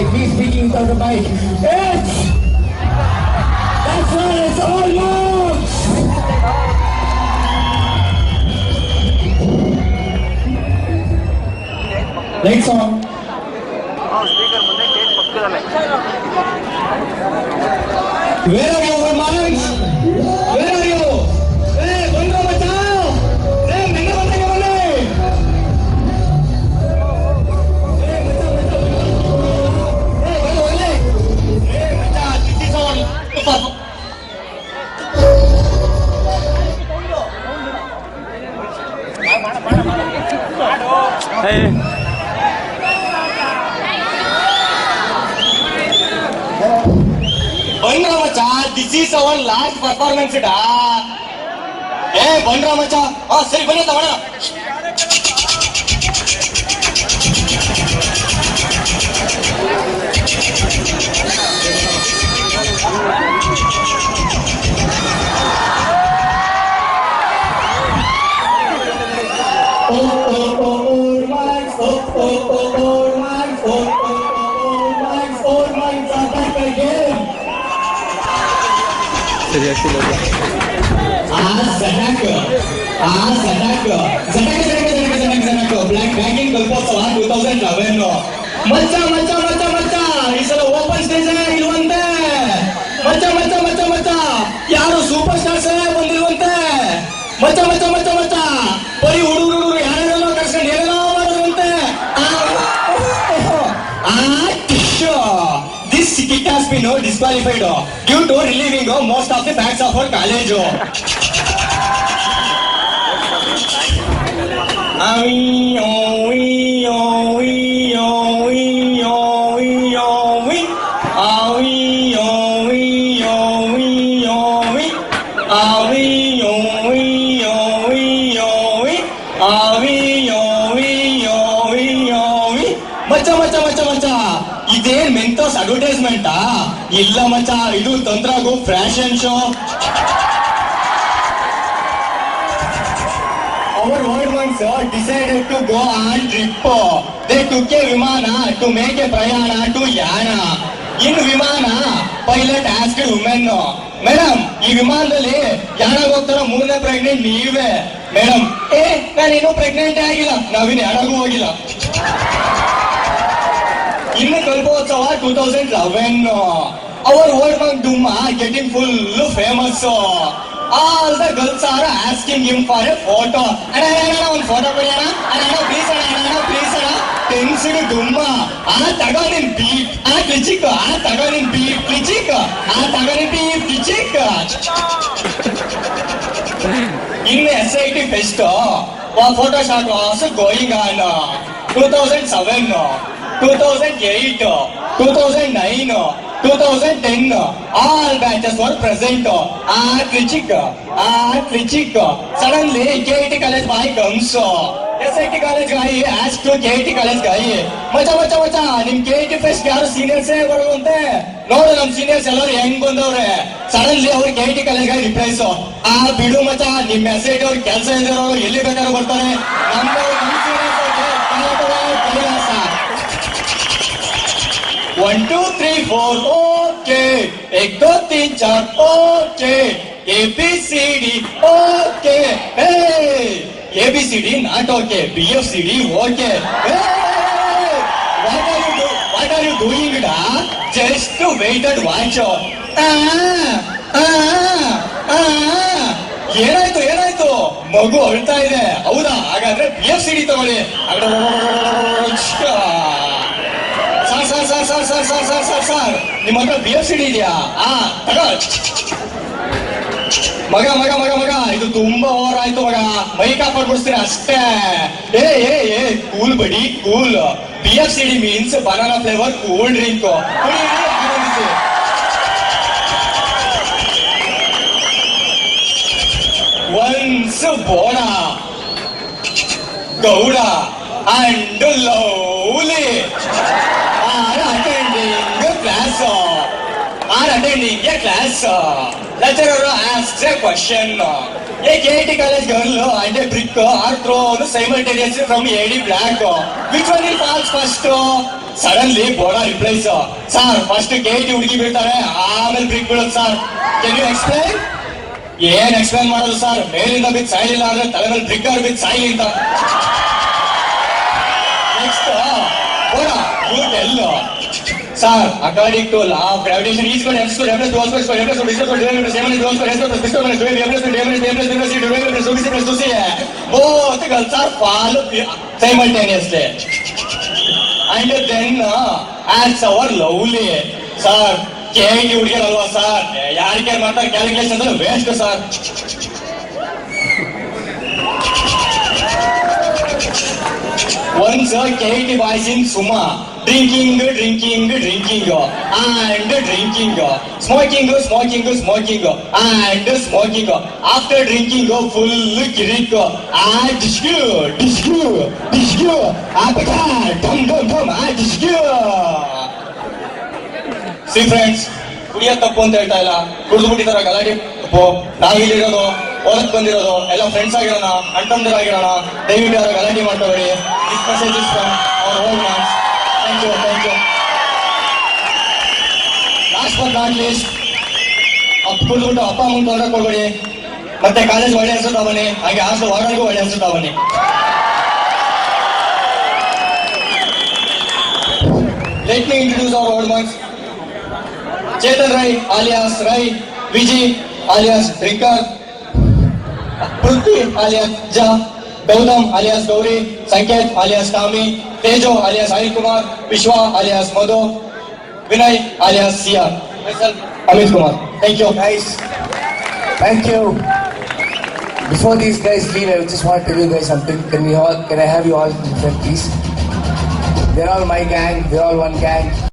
mic. He's speaking without the mic. That's right, it's all marks! Lights on. Speaker ಮುಂದೆ stage ಪಕ್ಕದಲ್ಲೇ. Where are you, Marks? Where are you? Hey, ಬಂದ್ರೋ ಮಚ್ಚಾ? Hey, ಮೆಲ್ಲ ಬಂದಾಗ ಬನ್ನಿ. Hey, ಮಚ್ಚಾ, ಮಚ್ಚಾ, hey, ಬನ್ನಿ, ಬನ್ನಿ. Hey, ಮಚ್ಚಾ, this is our ಬಂದ್ರ ಮಚ್ಚ, this is our last performance ಇಡಾ. ಬಂದ್ರ ಮಚ್ಚ, ಸರಿ ಬನ್ನಿ ತಗೋಣ. ಬ್ಲಾಕ್ ಬ್ಯಾಂಕಿಂಗ್ ಕಲ್ಪೋತ್ಸವ 2011. ಮಚ್ಚ ಮಚ್ಚ ಮಚ್ಚ ಮಚ್ಚ, ಈ ಸಲ ಓಪನ್ ಸ್ಟೇಜ್ ಇರುವಂತೆ. ಮಚ್ಚ ಮಚ್ಚ ಮಚ್ಚ ಮಚ್ಚ, ಯಾರು ಸೂಪರ್ ಸ್ಟಾರ್ಸ್ ಬಂದಿರುವಂತೆ. ಮಚ್ಚ ಮಚ್ಚ ಮಚ್ಚ ಮಚ್ಚ, ಬರೀ ಹುಡುಗರು ಯಾರ್ಯಾರೋ ಕರ್ಸ್ಕೊಂಡು ಏನೇನೋ ಮಾಡಿರುವಂತೆ. This kit has been disqualified due to relieving most of the facts of our college. ಮಚ್ಚ ಮಚ್ಚ ಮಚ್ಚ ಮಚ್ಚ, ಇದೇನ್ ಮೆಂತೋಸ್ ಅಡ್ವರ್ಟೈಸ್ಮೆಂಟಾ? ಇಲ್ಲ ಮಚ್ಚ, ಇದು ತಂತ್ರಗೂ fashion show. Our world ones decided to go on trip. They took a Vimana to make a Prayana to Yana. In Vimana, pilot asked women, madam, ಈ ವಿಮಾನದಲ್ಲಿ ಯಾರಾಗ ಹೋಗ್ತಾರ? ಮೂರನೇ ಪ್ರೆಗ್ನೆಂಟ್ ನೀವೇ. ಮೇಡಮ್, ನಾನೇನು ಪ್ರೆಗ್ನೆಂಟ್ ಆಗಿಲ್ಲ, ನಾವಿನ್ ಯಾರಾಗೂ ಹೋಗಿಲ್ಲ. ಇನ್ನು ಕಲ್ಪೋತ್ಸವ 2011. Our old man Dumma getting full famous. All the girls are asking him for a photo. Anna, one photo ಕೊಡಿಯಣ್ಣ. ಅಣ್ಣ ಪ್ಲೀಸ್ ಅಣ್ಣ, ಪ್ಲೀಸ್ ಅಣ್ಣ. ಟೆನ್ಷನ್ ದುಮ್ಮ. ತಗೋ ನಿನ್ ಬೀಪ್. ಕ್ಲಿಚಿಕ್. ತಗೋ ನಿನ್ ಬೀಪ್. ಕ್ಲಿಚಿಕ್. ತಗೋ ನಿನ್ ಬೀಪ್. ಕ್ಲಿಚಿಕ್. ಇನ್ನು SIT fest photo shot was going on. 2007, 2008, 2009, 2010, all batches were present. Clichic. Suddenly, KIT college boy comes. SIT college guy asked to KIT college guy, ಮಚ್ಚ, ನಿಮ್ KIT ಫೆಸ್ಟ್ ಯಾರು ಸೀನಿಯರ್ಸೇ ಬರುವಂತೆ? ನೋಡು ನಮ್ ಸೀನಿಯರ್ಸ್ ಎಲ್ಲರೂ ಹೆಂಗ್ ಬಂದವ್ರೆ. ಸಡನ್ಲಿ ಅವ್ರು KIT ಕಾಲೇಜ್ ಗೆ ರಿಪ್ಲೈಸ್, ಬಿಡು ಮಚ್ಚ, ನಿಮ್ SIT ಅವ್ರ ಕೆಲಸ ಇರೋರು ಎಲ್ಲಿ ಬೇಕಾದ್ರೂ ಬರ್ತಾರೆ. One, two, three, four, okay. 1, 2, 3, 4, okay. ABCD, okay. Hey, ABCD not okay. BFCD, okay. Hey, what are you doing, da? Just wait and watch. ಏನಾಯ್ತು? ಮಗು ಅಳ್ತಾ ಇದೆ. ಹೌದಾ? ಹಾಗಾದ್ರೆ BFCD ತಗೊಳ್ಳಿ. ಸರ್, ನಿಮ್ಮ ಹತ್ರ BFCD ಇದೆಯಾ? ತಗೋ. ಮಗ, ಇದು ತುಂಬಾ ಓವರ್ ಆಯ್ತು ಮಗ. ಮೈಕ್ ಆಫ್ ಮಾಡ್ಬಿಡ್ತೀನಿ ಅಷ್ಟೇ. Cool buddy, cool. BFCD means banana flavour cool drink. Once Boda, Gowda and Lovely attending a class. Lecturer asks a question. A KIT college girl and a brick are thrown simultaneously from AD black. Which one will fall first? Suddenly Boda replies sir first ಕೇಟಿ ಹುಡುಗಿ ಬೀಳ್ತಾರೆ ಆಮೇಲೆ brick ಬೀಳೋದು sir can you explain ಏನ್ explain ಮಾಡೋದು sir ಮೇಲಿಂದ ಬಿದ್ದು ಸಾಯಿಲಿಲ್ಲ ಅಂದ್ರೆ ತಲೆ ಮೇಲೆ ಬ್ರಿಕ್ ಅವ್ರು ಬಿದ್ದು ಸಾಯಿ ಅಂತ next Boda you tell sir according to law of gravitation each one m square m plus 2 square square m plus 2 square divided by 7 is 1 square s plus 2 minus 2 m plus 2 m plus 2 plus divided by 2 plus 2c both girls are fall simultaneously and then as our lovely sir ಕೇಳಿ ಹುಡುಗಿರಲ್ವಾ sir ಯಾರಿಗೆ ಮಾಡ್ತಾರೆ calculation ಅಂದ್ರೆ waste sir once KIT boys in Suma drinking and drinking smoking and smoking after drinking full kirik and dishku apaka dum dishku see friends ಕುಡಿಯ ತಪ್ಪು ಅಂತ ಹೇಳ್ತಾ ಇಲ್ಲ ಕುಡಿದು ಬಿಟ್ಟಿದಾರ ಗಲಾಟೆ ತಪ್ಪು ನಾವಿಲ್ಲಿರೋದು ಓದಕ್ ಬಂದಿರೋದು ಎಲ್ಲ ಫ್ರೆಂಡ್ಸ್ ಆಗಿರೋಣ ಅಣ್ತಂದಿರಾಗಿರೋಣ ದಯವಿಟ್ಟು ಯಾರು ಗಲಾಟೆ ಮಾಡ್ಕೋಬೇಡಿ this message is from our old man's thank you last but not least ಕುಡಿದ್ಬಿಟ್ಟು ಅಪ್ಪ ಅಮ್ಮನ ತೊಂದರೆ ಕೊಡ್ಬೇಡಿ ಮತ್ತೆ ಕಾಲೇಜ್ ಒಳ್ಳೆ ಹೆಸರು ತಗೊಳ್ಳಿ ಹಾಗೆ ಹಾಸ್ಟೆಲ್ ವಾರ್ಡನ್ಗೂ ಒಳ್ಳೆ ಹೆಸರು ತಗೊಳ್ಳಿ let me introduce our old man's Chetan Rai alias Rai, Vijay alias Drinker, Prithvi alias Ja, Gautam alias Gauri, Sanket alias Kami, Tejo alias Anil Kumar, Vishwa alias Madhu, Vinay alias Sia. Myself, Amit Kumar. Thank you. Guys, thank you. Before these guys leave, I just want to tell you guys something. Can I have you all in front, please? They're all my gang. They're all one gang.